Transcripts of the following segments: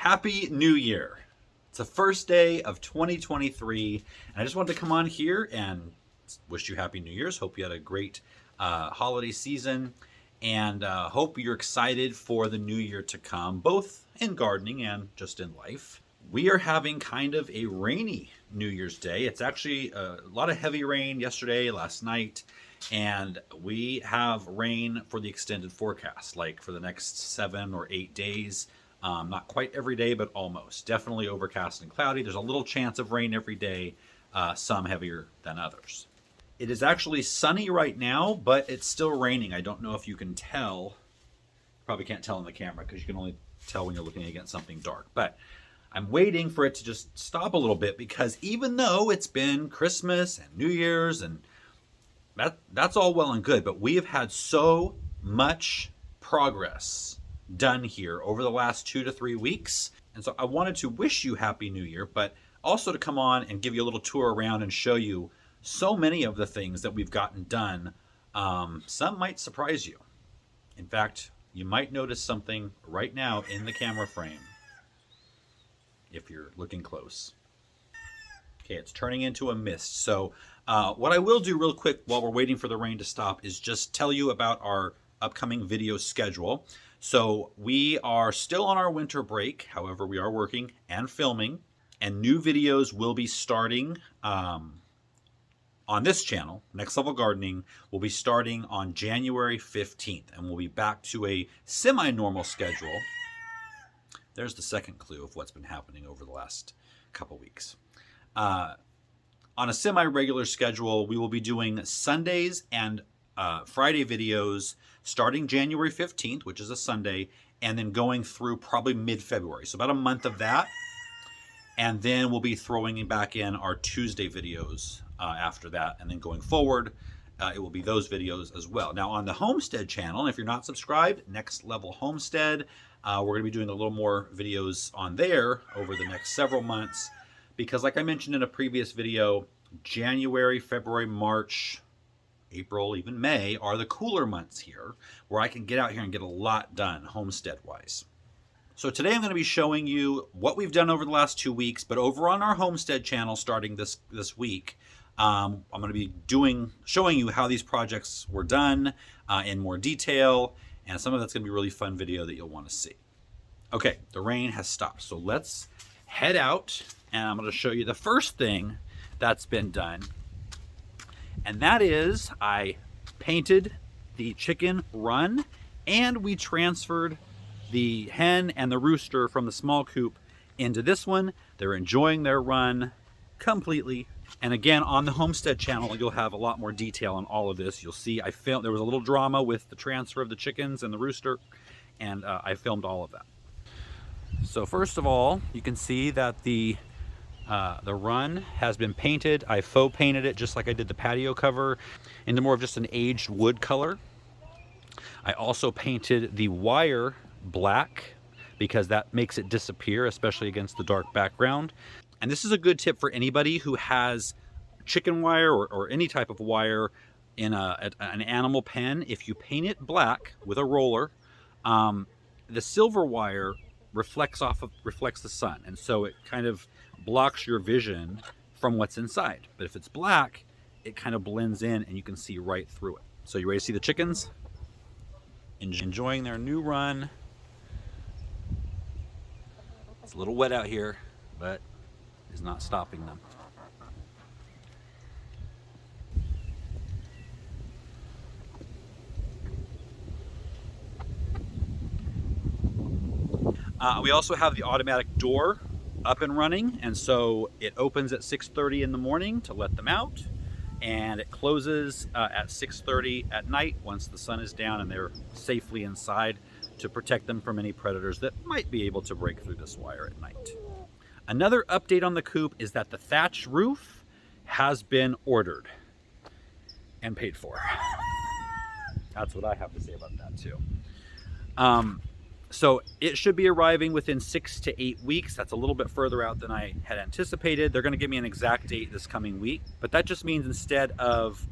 Happy New Year. It's the first day of 2023, and I just wanted to come on here and wish you Happy New Year's. Hope you had a great holiday season, and hope you're excited for the new year to come, both in gardening and just in life. We are having kind of a rainy New Year's Day. It's actually a lot of heavy rain yesterday, last night, and we have rain for the extended forecast, like for the next 7 or 8 days. Not quite every day, but almost. Definitely overcast and cloudy. There's a little chance of rain every day, some heavier than others. It is actually sunny right now, but it's still raining. I don't know if you can tell. Probably can't tell on the camera because you can only tell when you're looking against something dark. But I'm waiting for it to just stop a little bit, because even though it's been Christmas and New Year's and that's all well and good, but we have had so much progress done here over the last 2 to 3 weeks. And so I wanted to wish you Happy New Year, but also to come on and give you a little tour around and show you so many of the things that we've gotten done. Some might surprise you. In fact, you might notice something right now in the camera frame if you're looking close. Okay, it's turning into a mist. So what I will do real quick while we're waiting for the rain to stop is just tell you about our upcoming video schedule. So we are still on our winter break. However, we are working and filming, and new videos will be starting on this channel. Next Level Gardening will be starting on January 15th, and we'll be back to a semi-normal schedule. There's the second clue of what's been happening over the last couple weeks. On a semi-regular schedule, we will be doing Sundays and Friday videos starting January 15th, which is a Sunday, and then going through probably mid-February. So about a month of that. And then we'll be throwing back in our Tuesday videos after that. And then going forward, it will be those videos as well. Now on the Homestead channel, if you're not subscribed, Next Level Homestead, we're going to be doing a little more videos on there over the next several months. Because like I mentioned in a previous video, January, February, March, April, even May are the cooler months here, where I can get out here and get a lot done homestead-wise. So today I'm going to be showing you what we've done over the last 2 weeks, but over on our Homestead channel starting this week, I'm going to be showing you how these projects were done in more detail, and some of that's going to be a really fun video that you'll want to see. Okay, the rain has stopped, so let's head out, and I'm going to show you the first thing that's been done. And that is, I painted the chicken run, and we transferred the hen and the rooster from the small coop into this one. They're enjoying their run completely. And again, on the Homestead channel, you'll have a lot more detail on all of this. You'll see there was a little drama with the transfer of the chickens and the rooster, and I filmed all of that. So first of all, you can see that the run has been painted. I faux painted it just like I did the patio cover into more of just an aged wood color. I also painted the wire black because that makes it disappear, especially against the dark background. And this is a good tip for anybody who has chicken wire or any type of wire in an animal pen. If you paint it black with a roller, the silver wire reflects the sun, and so it kind of blocks your vision from what's inside. But if it's black, it kind of blends in and you can see right through it. So you ready to see the chickens? Enjoying their new run. It's a little wet out here, but it's not stopping them. We also have the automatic door up and running, and so it opens at 6:30 in the morning to let them out, and it closes at 6:30 at night once the sun is down and they're safely inside, to protect them from any predators that might be able to break through this wire at night. Another update on the coop is that the thatch roof has been ordered and paid for. That's what I have to say about that too. So it should be arriving within 6 to 8 weeks. That's a little bit further out than I had anticipated. They're going to give me an exact date this coming week, but that just means instead of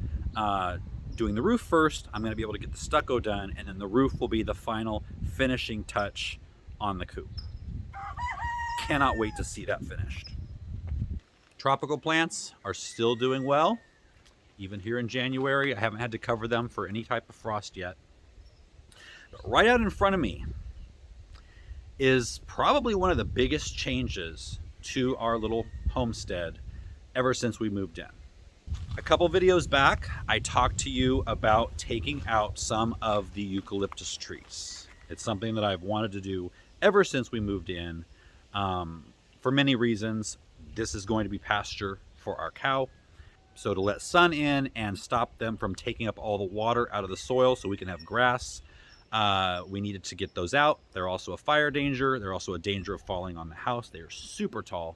doing the roof first, I'm going to be able to get the stucco done, and then the roof will be the final finishing touch on the coop. cannot wait to see that finished. Tropical plants are still doing well. Even here in January, I haven't had to cover them for any type of frost yet. But right out in front of me is probably one of the biggest changes to our little homestead ever since we moved in. A couple videos back, I talked to you about taking out some of the eucalyptus trees. It's something that I've wanted to do ever since we moved in, for many reasons. This is going to be pasture for our cow. So to let sun in and stop them from taking up all the water out of the soil so we can have grass, we needed to get those out. They're also a fire danger. They're also a danger of falling on the house. They are super tall.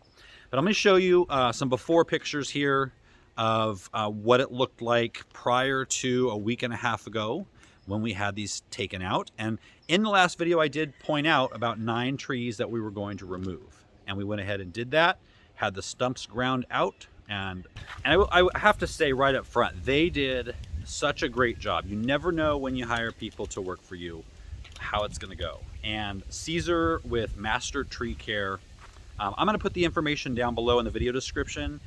But I'm going to show you some before pictures here of what it looked like prior to a week and a half ago when we had these taken out. And in the last video, I did point out about 9 trees that we were going to remove. And we went ahead and did that, had the stumps ground out. And I have to say right up front, they did such a great job. You never know when you hire people to work for you how it's going to go. And Cesar with Master Tree Care, I'm going to put the information down below in the video description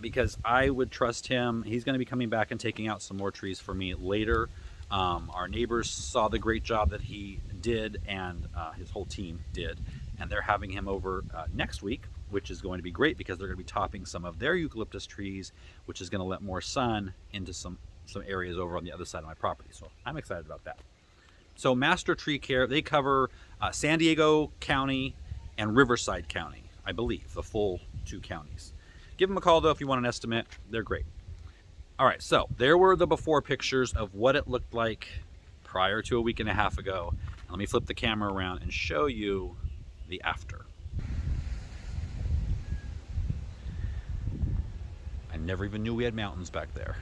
because I would trust him. He's going to be coming back and taking out some more trees for me later. Our neighbors saw the great job that he did, and his whole team did, and they're having him over next week, which is going to be great because they're going to be topping some of their eucalyptus trees, which is going to let more sun into some areas over on the other side of my property. So I'm excited about that. So Master Tree Care, they cover San Diego County and Riverside County, I believe, the full 2 counties. Give them a call though if you want an estimate. They're great. All right, so there were the before pictures of what it looked like prior to a week and a half ago. And let me flip the camera around and show you the after. I never even knew we had mountains back there.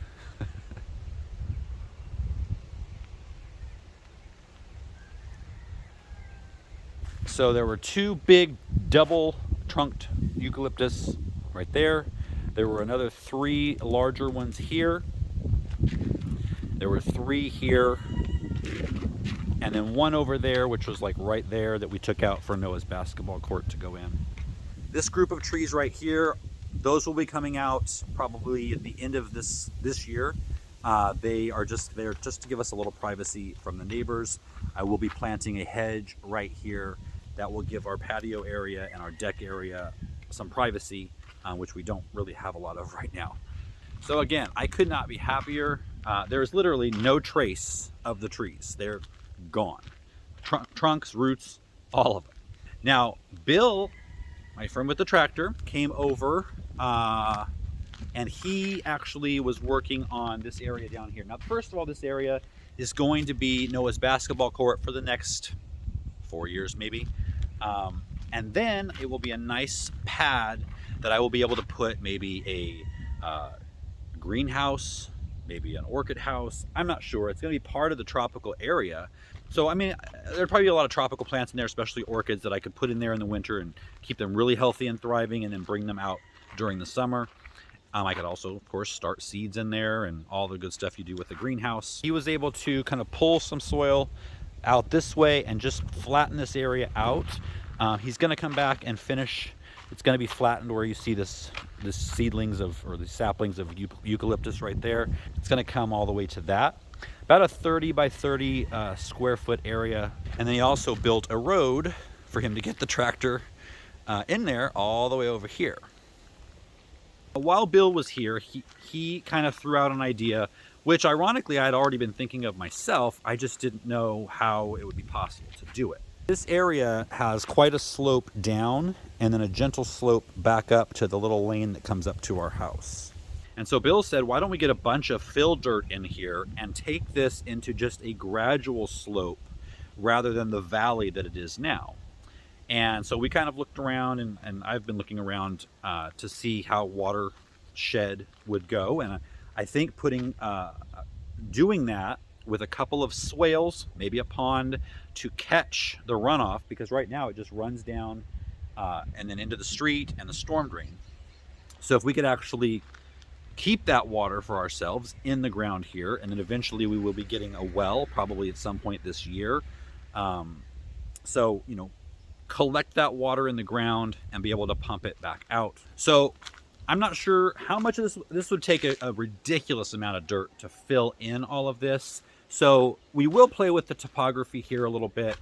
So there were 2 big double trunked eucalyptus right there. There were another 3 larger ones here. There were 3 here. And then 1 over there, which was like right there, that we took out for Noah's basketball court to go in. This group of trees right here, those will be coming out probably at the end of this year. They are just there just to give us a little privacy from the neighbors. I will be planting a hedge right here that will give our patio area and our deck area some privacy, which we don't really have a lot of right now. So again, I could not be happier. There's literally no trace of the trees. They're gone. Trunks, roots, all of it. Now, Bill, my friend with the tractor, came over and he actually was working on this area down here. Now, first of all, this area is going to be Noah's basketball court for the next 4 years, maybe. And then it will be a nice pad that I will be able to put maybe a greenhouse, maybe an orchid house. I'm not sure. It's going to be part of the tropical area. So, I mean, there'd probably be a lot of tropical plants in there, especially orchids, that I could put in there in the winter and keep them really healthy and thriving, and then bring them out during the summer. I could also, of course, start seeds in there and all the good stuff you do with the greenhouse. He was able to kind of pull some soil out this way and just flatten this area out. He's going to come back and finish. It's going to be flattened where you see this seedlings of, or the saplings of eucalyptus right there. It's going to come all the way to that. About a 30 by 30 square foot area. And then he also built a road for him to get the tractor in there all the way over here. While Bill was here, he kind of threw out an idea, which ironically I had already been thinking of myself. I just didn't know how it would be possible to do it. This area has quite a slope down and then a gentle slope back up to the little lane that comes up to our house. And so Bill said, why don't we get a bunch of fill dirt in here and take this into just a gradual slope rather than the valley that it is now. And so we kind of looked around, and I've been looking around to see how watershed would go. And I think doing that with a couple of swales, maybe a pond, to catch the runoff, because right now it just runs down and then into the street and the storm drain. So if we could actually keep that water for ourselves in the ground here, and then eventually we will be getting a well probably at some point this year. So, you know, collect that water in the ground and be able to pump it back out. So I'm not sure how much of this would take a ridiculous amount of dirt to fill in all of this. So we will play with the topography here a little bit.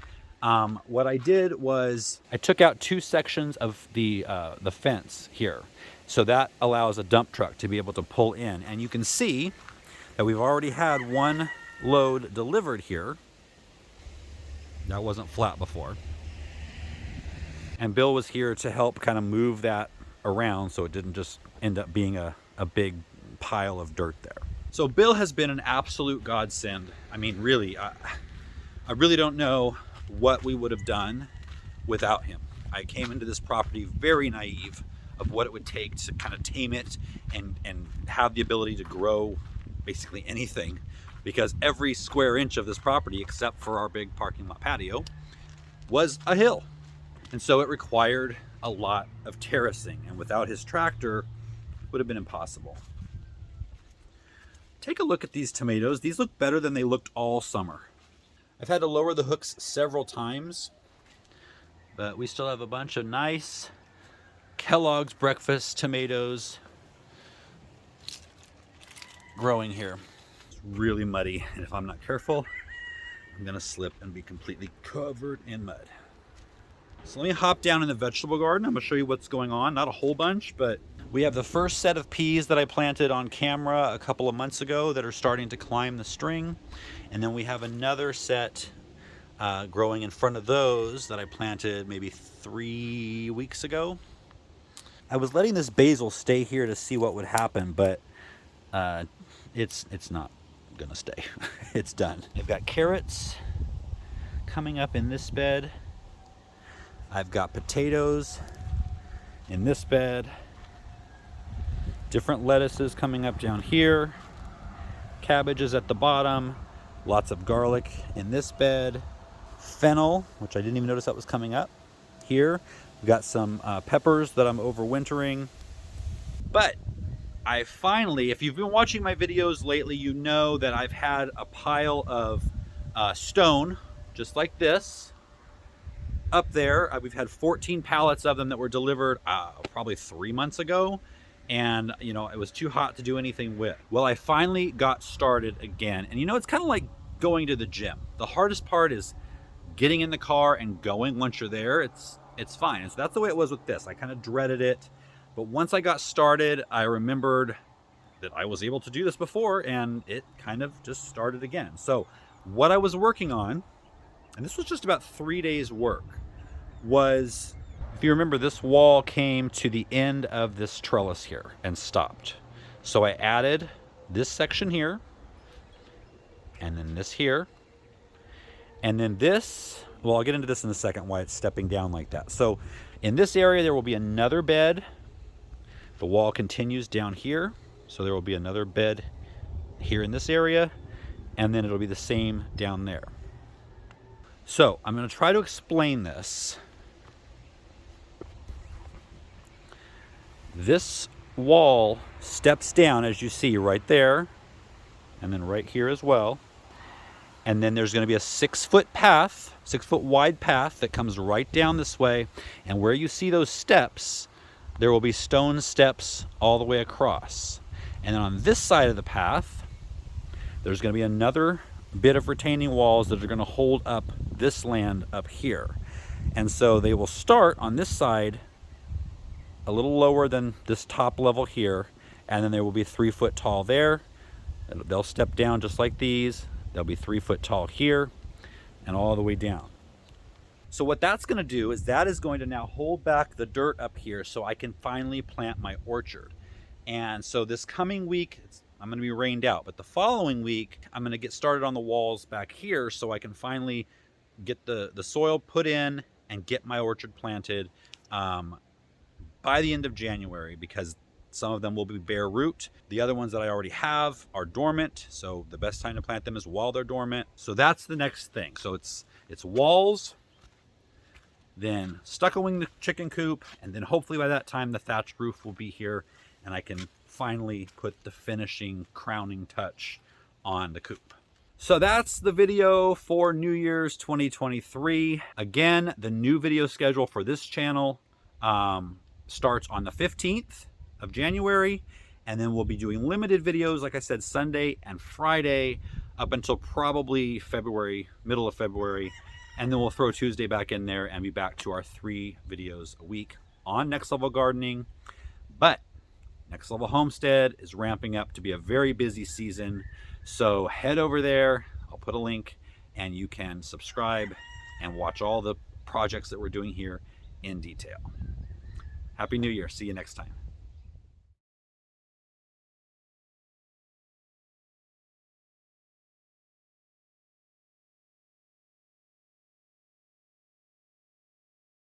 What I did was I took out 2 sections of the fence here. So that allows a dump truck to be able to pull in. And you can see that we've already had 1 load delivered here. That wasn't flat before. And Bill was here to help kind of move that around so it didn't just end up being a big pile of dirt there. So Bill has been an absolute godsend. I mean, really, I really don't know what we would have done without him. I came into this property very naive of what it would take to kind of tame it and have the ability to grow basically anything, because every square inch of this property, except for our big parking lot patio, was a hill. And so it required a lot of terracing, and without his tractor, it would have been impossible. Take a look at these tomatoes. These look better than they looked all summer. I've had to lower the hooks several times, but we still have a bunch of nice Kellogg's breakfast tomatoes growing here. It's really muddy, and if I'm not careful, I'm gonna slip and be completely covered in mud. So let me hop down in the vegetable garden. I'm gonna show you what's going on. Not a whole bunch, but we have the first set of peas that I planted on camera a couple of months ago that are starting to climb the string. And then we have another set growing in front of those that I planted maybe 3 weeks ago. I was letting this basil stay here to see what would happen, but it's not gonna stay. It's done. I've got carrots coming up in this bed. I've got potatoes in this bed. Different lettuces coming up down here. Cabbages at the bottom. Lots of garlic in this bed. Fennel, which I didn't even notice that was coming up here. We've got some peppers that I'm overwintering. But I finally, if you've been watching my videos lately, you know that I've had a pile of stone, just like this, up there. We've had 14 pallets of them that were delivered probably 3 months ago. And, you know, it was too hot to do anything with. Well, I finally got started again. And, you know, it's kind of like going to the gym. The hardest part is getting in the car and going. Once you're there, it's fine. And so that's the way it was with this. I kind of dreaded it. But once I got started, I remembered that I was able to do this before, and it kind of just started again. So what I was working on, and this was just about 3 days work, was, if you remember, this wall came to the end of this trellis here and stopped. So I added this section here, and then this here, and then this. Well, I'll get into this in a second, why it's stepping down like that. So in this area, there will be another bed. The wall continues down here, so there will be another bed here in this area, and then it'll be the same down there. So I'm going to try to explain this. This wall steps down, as you see right there, and then right here as well. And then there's going to be a 6-foot path, 6-foot wide path that comes right down this way. And where you see those steps, there will be stone steps all the way across. And then on this side of the path, there's going to be another bit of retaining walls that are going to hold up this land up here. And so they will start on this side a little lower than this top level here, and then there will be 3 foot tall there. They'll step down just like these. They'll be 3 foot tall here and all the way down. So what that's going to do is that is going to now hold back the dirt up here so I can finally plant my orchard. And so this coming week, I'm going to be rained out, but the following week, I'm going to get started on the walls back here so I can finally get the soil put in and get my orchard planted by the end of January, because some of them will be bare root. The other ones that I already have are dormant, so the best time to plant them is while they're dormant. So that's the next thing. So it's walls, then stuccoing the chicken coop, and then hopefully by that time the thatch roof will be here and I can finally put the finishing crowning touch on the coop. So that's the video for New Year's 2023. Again, the new video schedule for this channel starts on the 15th of January, and then we'll be doing limited videos, like I said, Sunday and Friday up until probably February, middle of February, and then we'll throw Tuesday back in there and be back to our 3 videos a week on Next Level Gardening. But Next Level Homestead is ramping up to be a very busy season, so head over there, I'll put a link, and you can subscribe and watch all the projects that we're doing here in detail. Happy New Year. See you next time.